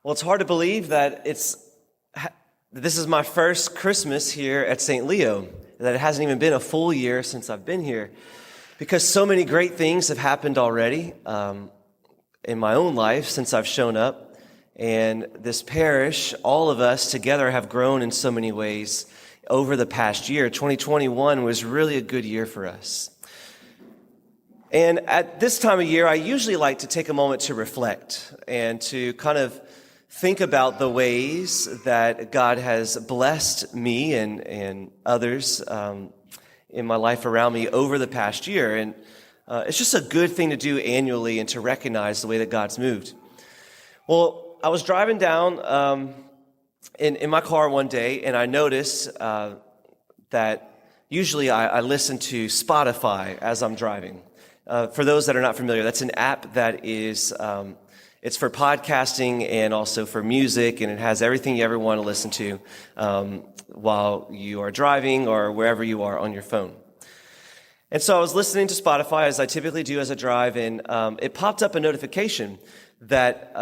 Well, it's hard to believe that this is my first Christmas here at St. Leo, that it hasn't even been a full year since I've been here, because so many great things have happened already in my own life since I've shown up. And this parish, all of us together have grown in so many ways over the past year. 2021 was really a good year for us. And at this time of year, I usually like to take a moment to reflect and to kind of think about the ways that God has blessed me and others in my life around me over the past year. And it's just a good thing to do annually and to recognize the way that God's moved. Well, I was driving down in my car one day, and I noticed that usually I listen to Spotify as I'm driving. For those that are not familiar, that's an app that is it's for podcasting and also for music, and it has everything you ever want to listen to while you are driving or wherever you are on your phone. And so I was listening to Spotify, as I typically do as I drive, and it popped up a notification that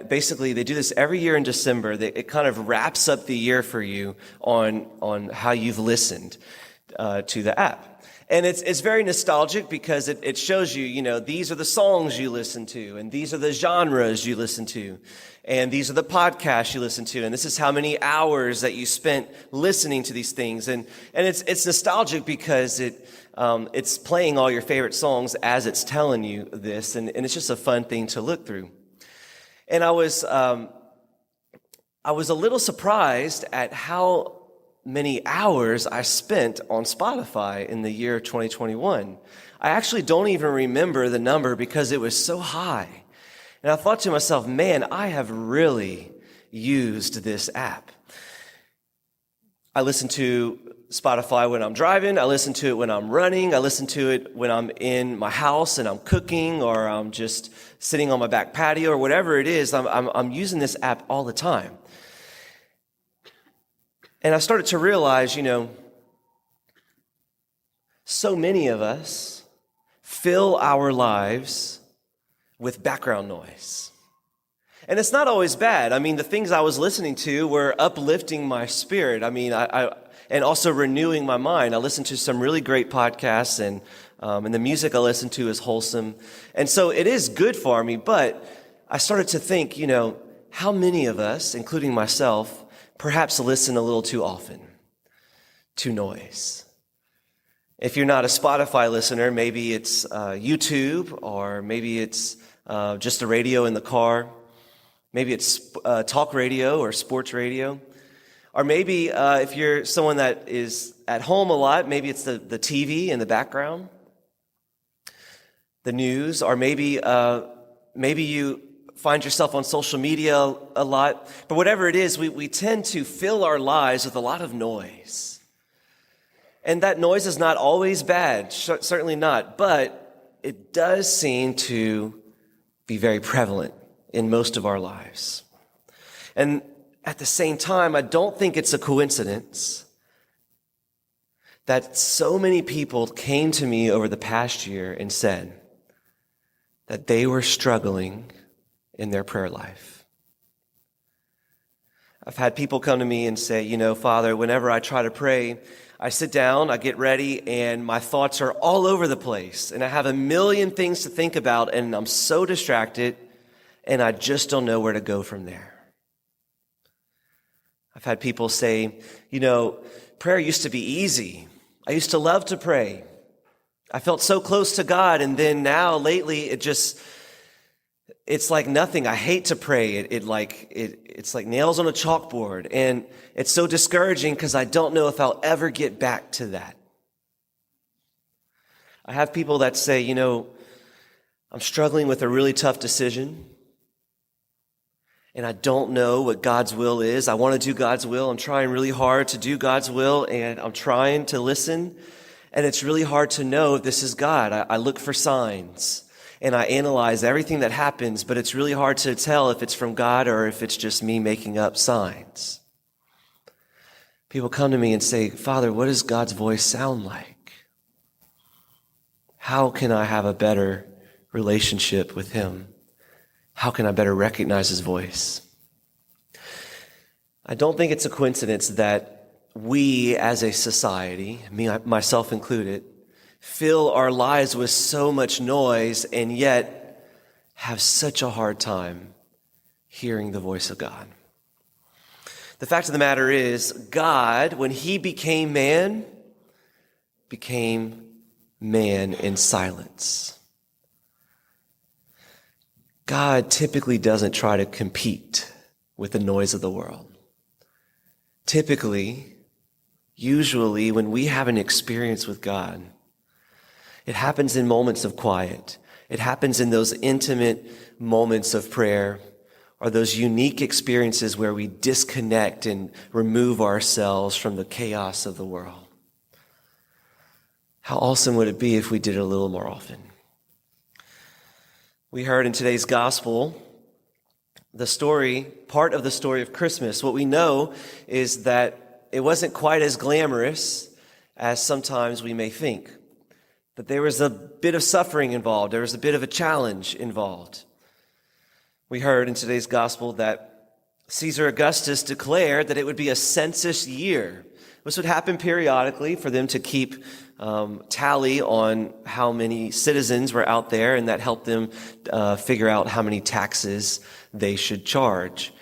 basically they do this every year in December. It kind of wraps up the year for you on how you've listened to the app. And it's very nostalgic because it shows you, these are the songs you listen to, and these are the genres you listen to, and these are the podcasts you listen to, and this is how many hours that you spent listening to these things. And it's nostalgic because it's playing all your favorite songs as it's telling you this, and it's just a fun thing to look through. And I was a little surprised at how many hours I spent on Spotify in the year 2021. I actually don't even remember the number because it was so high. And I thought to myself, man, I have really used this app. I listen to Spotify when I'm driving. I listen to it when I'm running. I listen to it when I'm in my house and I'm cooking, or I'm just sitting on my back patio, or whatever it is. I'm using this app all the time. And I started to realize, so many of us fill our lives with background noise. And it's not always bad. I mean, the things I was listening to were uplifting my spirit. I mean, and also renewing my mind. I listened to some really great podcasts, and the music I listen to is wholesome. And so it is good for me, but I started to think, how many of us, including myself, perhaps listen a little too often to noise. If you're not a Spotify listener, maybe it's YouTube, or maybe it's just the radio in the car. Maybe it's talk radio or sports radio. Or maybe if you're someone that is at home a lot, maybe it's the TV in the background, the news, or maybe you find yourself on social media a lot. But whatever it is, we tend to fill our lives with a lot of noise. And that noise is not always bad, certainly not, but it does seem to be very prevalent in most of our lives. And at the same time, I don't think it's a coincidence that so many people came to me over the past year and said that they were struggling in their prayer life. I've had people come to me and say, Father, whenever I try to pray, I sit down, I get ready, and my thoughts are all over the place. And I have a million things to think about, and I'm so distracted, and I just don't know where to go from there. I've had people say, prayer used to be easy. I used to love to pray. I felt so close to God, and then now lately it's like nothing. I hate to pray. It's like nails on a chalkboard. And it's so discouraging because I don't know if I'll ever get back to that. I have people that say, I'm struggling with a really tough decision, and I don't know what God's will is. I want to do God's will. I'm trying really hard to do God's will, and I'm trying to listen. And it's really hard to know if this is God. I look for signs. And I analyze everything that happens, but it's really hard to tell if it's from God or if it's just me making up signs. People come to me and say, Father, what does God's voice sound like? How can I have a better relationship with Him? How can I better recognize his voice? I don't think it's a coincidence that we as a society, me, myself included, fill our lives with so much noise and yet have such a hard time hearing the voice of God. The fact of the matter is, God, when he became man in silence. God typically doesn't try to compete with the noise of the world. Typically, usually, when we have an experience with God, it happens in moments of quiet. It happens in those intimate moments of prayer, or those unique experiences where we disconnect and remove ourselves from the chaos of the world. How awesome would it be if we did it a little more often? We heard in today's gospel part of the story of Christmas. What we know is that it wasn't quite as glamorous as sometimes we may think. But there was a bit of suffering involved. There was a bit of a challenge involved. We heard in today's gospel that Caesar Augustus declared that it would be a census year. This would happen periodically for them to keep tally on how many citizens were out there, and that helped them figure out how many taxes they should charge.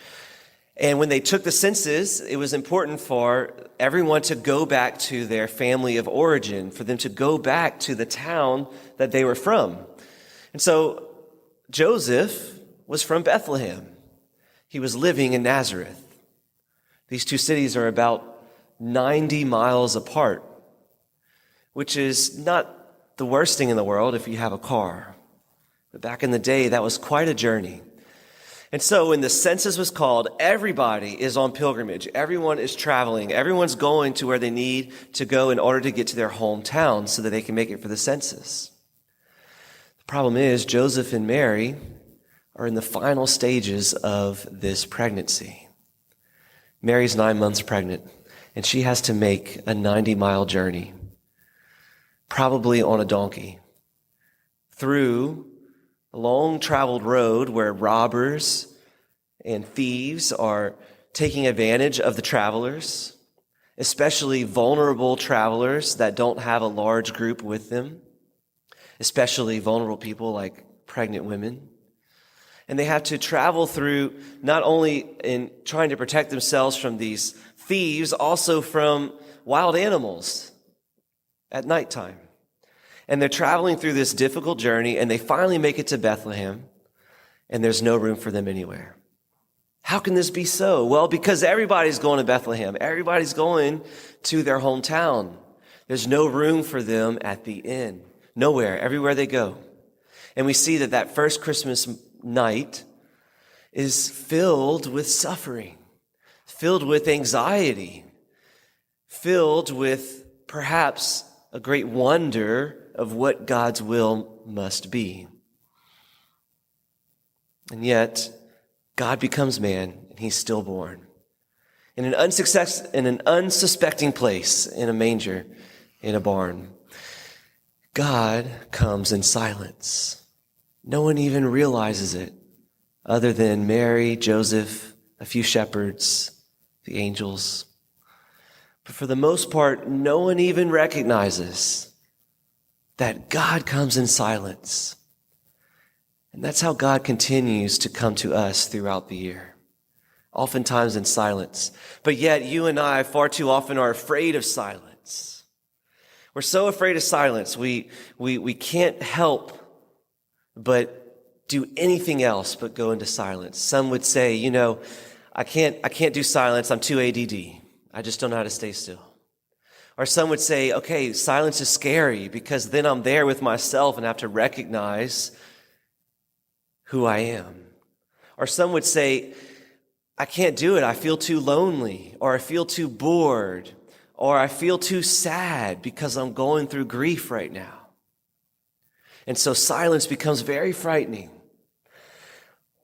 And when they took the census, it was important for everyone to go back to their family of origin, for them to go back to the town that they were from. And so Joseph was from Bethlehem. He was living in Nazareth. These two cities are about 90 miles apart, which is not the worst thing in the world if you have a car. But back in the day, that was quite a journey. And so when the census was called, everybody is on pilgrimage. Everyone is traveling. Everyone's going to where they need to go in order to get to their hometown so that they can make it for the census. The problem is Joseph and Mary are in the final stages of this pregnancy. Mary's 9 months pregnant, and she has to make a 90-mile journey, probably on a donkey, through a long-traveled road where robbers and thieves are taking advantage of the travelers, especially vulnerable travelers that don't have a large group with them, especially vulnerable people like pregnant women. And they have to travel through not only in trying to protect themselves from these thieves, also from wild animals at nighttime. And they're traveling through this difficult journey, and they finally make it to Bethlehem, and there's no room for them anywhere. How can this be so? Well, because everybody's going to Bethlehem. Everybody's going to their hometown. There's no room for them at the inn. Nowhere, everywhere they go. And we see that first Christmas night is filled with suffering, filled with anxiety, filled with perhaps a great wonder of what God's will must be. And yet, God becomes man, and he's stillborn. In an unsuspecting place, in a manger, in a barn. God comes in silence. No one even realizes it, other than Mary, Joseph, a few shepherds, the angels. But for the most part, no one even recognizes that God comes in silence. And that's how God continues to come to us throughout the year, oftentimes in silence. But yet you and I far too often are afraid of silence. We're so afraid of silence. We can't help but do anything else but go into silence. Some would say, I can't do silence. I'm too ADD. I just don't know how to stay still. Or some would say, okay, silence is scary because then I'm there with myself and have to recognize who I am. Or some would say, I can't do it. I feel too lonely, or I feel too bored, or I feel too sad because I'm going through grief right now. And so silence becomes very frightening.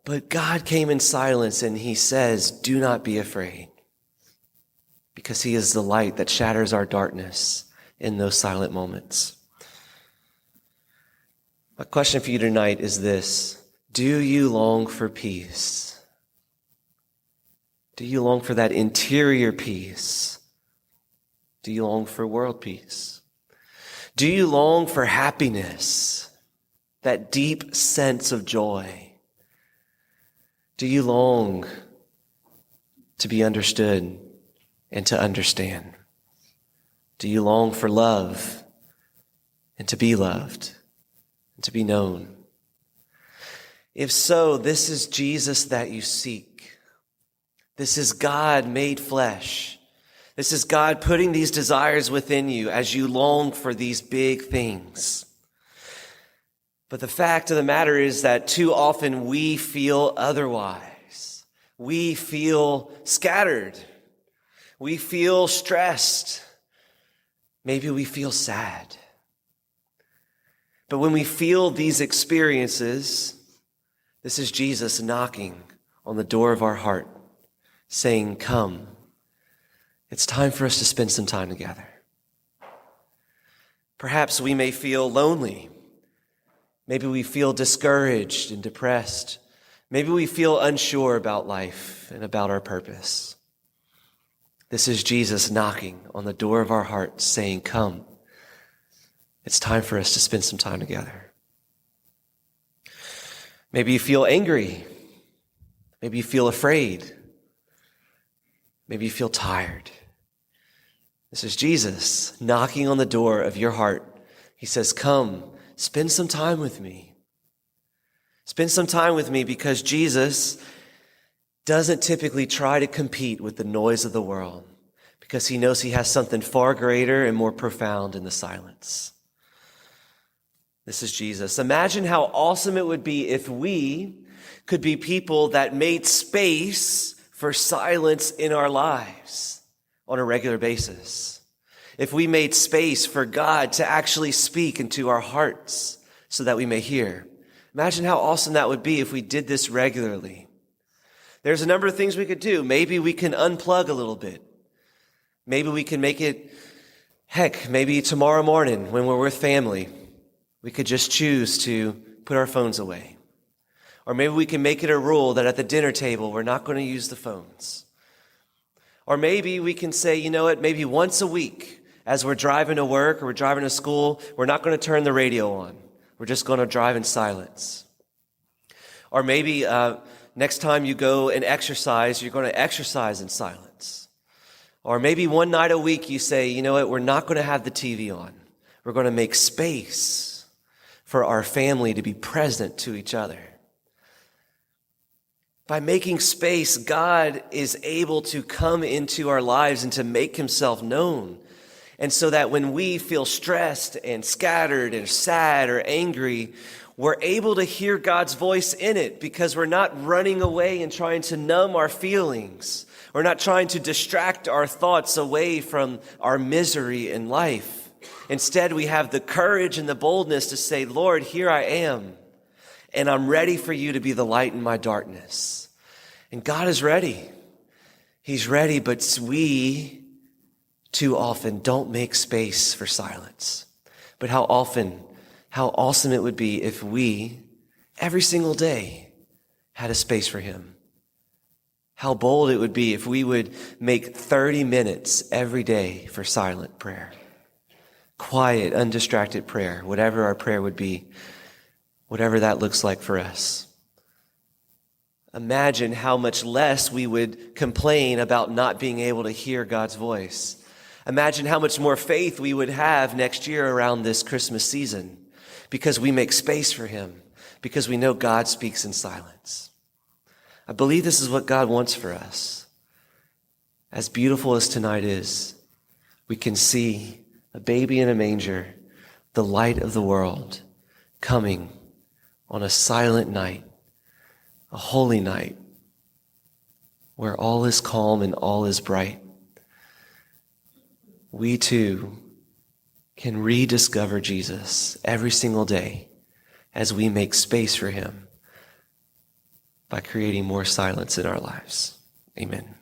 But God came in silence and he says, do not be afraid. Because he is the light that shatters our darkness in those silent moments. My question for you tonight is this. Do you long for peace? Do you long for that interior peace? Do you long for world peace? Do you long for happiness, that deep sense of joy? Do you long to be understood and to understand? Do you long for love and to be loved and to be known? If so, this is Jesus that you seek. This is God made flesh. This is God putting these desires within you as you long for these big things. But the fact of the matter is that too often we feel otherwise. We feel scattered. We feel stressed. Maybe we feel sad. But when we feel these experiences, this is Jesus knocking on the door of our heart, saying, come, it's time for us to spend some time together. Perhaps we may feel lonely. Maybe we feel discouraged and depressed. Maybe we feel unsure about life and about our purpose. This is Jesus knocking on the door of our heart, saying, come, it's time for us to spend some time together. Maybe you feel angry. Maybe you feel afraid. Maybe you feel tired. This is Jesus knocking on the door of your heart. He says, come, spend some time with me. Spend some time with me, because Jesus doesn't typically try to compete with the noise of the world, because he knows he has something far greater and more profound in the silence. This is Jesus. Imagine how awesome it would be if we could be people that made space for silence in our lives on a regular basis. If we made space for God to actually speak into our hearts so that we may hear. Imagine how awesome that would be if we did this regularly. There's a number of things we could do. Maybe we can unplug a little bit. Maybe we can make it, maybe tomorrow morning when we're with family, we could just choose to put our phones away. Or maybe we can make it a rule that at the dinner table, we're not going to use the phones. Or maybe we can say, you know what, maybe once a week as we're driving to work or we're driving to school, we're not going to turn the radio on. We're just going to drive in silence. Or maybe next time you go and exercise, you're going to exercise in silence. Or maybe one night a week you say, you know what, we're not going to have the TV on. We're going to make space for our family to be present to each other. By making space, God is able to come into our lives and to make himself known. And so that when we feel stressed and scattered and sad or angry, we're able to hear God's voice in it, because we're not running away and trying to numb our feelings. We're not trying to distract our thoughts away from our misery in life. Instead, we have the courage and the boldness to say, Lord, here I am, and I'm ready for you to be the light in my darkness. And God is ready. He's ready, but we too often don't make space for silence. But how awesome it would be if we, every single day, had a space for him. How bold it would be if we would make 30 minutes every day for silent prayer. Quiet, undistracted prayer, whatever our prayer would be, whatever that looks like for us. Imagine how much less we would complain about not being able to hear God's voice. Imagine how much more faith we would have next year around this Christmas season, because we make space for him, because we know God speaks in silence. I believe this is what God wants for us. As beautiful as tonight is, we can see a baby in a manger, the light of the world, coming on a silent night, a holy night, where all is calm and all is bright. We too can rediscover Jesus every single day as we make space for him by creating more silence in our lives. Amen.